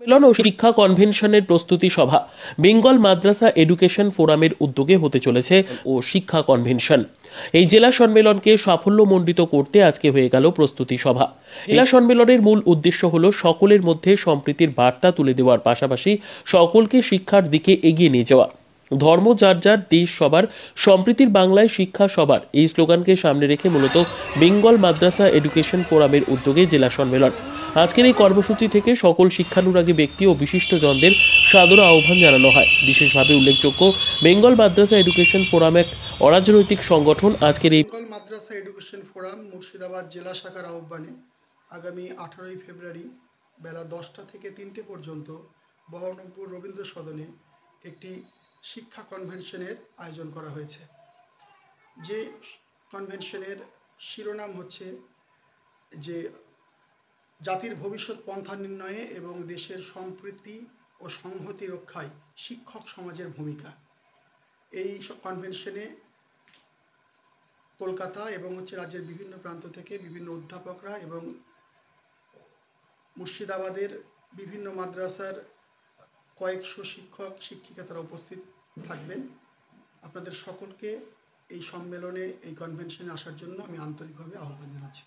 সম্মেলন ও শিক্ষা কনভেনশনের প্রস্তুতি সভা বেঙ্গল মাদ্রাসা এডুকেশন ফোরামের উদ্যোগে হতে চলেছে ও শিক্ষা কনভেনশন। এই জেলা সম্মেলনকে সাফল্যমণ্ডিত করতে আজকে হয়ে গেল প্রস্তুতি সভা। জেলা সম্মেলনের মূল উদ্দেশ্য হল সকলের মধ্যে সম্প্রীতির বার্তা তুলে দেওয়ার পাশাপাশি সকলকে শিক্ষার দিকে এগিয়ে নিয়ে যাওয়া। ধর্ম যার যার, দেশ সবার, সম্প্রীতির বাংলায় শিক্ষা সবার, এই স্লোগানকে সামনে রেখে মূলত বেঙ্গল মাদ্রাসা এডুকেশন ফোরামের উদ্যোগে জেলা সম্মেলন। আজকের এই কর্মসূচি থেকে সকল শিক্ষানুরাগী ব্যক্তি ও বিশিষ্টজনদের সাদর আহ্বান জানানো হয়। বিশেষভাবে উল্লেখযোগ্য, বেঙ্গল মাদ্রাসা এডুকেশন ফোরাম এক অরাজনৈতিক সংগঠন। আজকের এই বেঙ্গল মাদ্রাসা এডুকেশন ফোরাম মুর্শিদাবাদ জেলা শাখার আহ্বানে আগামী 18ই ফেব্রুয়ারি বেলা 10টা থেকে 3টে পর্যন্ত বহরমপুর রবীন্দ্র সদনে একটি শিক্ষা কনভেনশনের আয়োজন করা হয়েছে। যে কনভেনশনের শিরোনাম হচ্ছে যে জাতির ভবিষ্যৎ পন্থা নির্ণয়ে এবং দেশের সম্প্রীতি ও সংহতি রক্ষায় শিক্ষক সমাজের ভূমিকা। এই কনভেনশনে কলকাতা এবং রাজ্যের বিভিন্ন প্রান্ত থেকে বিভিন্ন অধ্যাপকরা এবং মুর্শিদাবাদের বিভিন্ন মাদ্রাসার কয়েকশো শিক্ষক শিক্ষিকা তারা উপস্থিত থাকবেন। আপনাদের সকলকে এই সম্মেলনে, এই কনভেনশনে আসার জন্য আমি আন্তরিকভাবে আহ্বান জানাচ্ছি।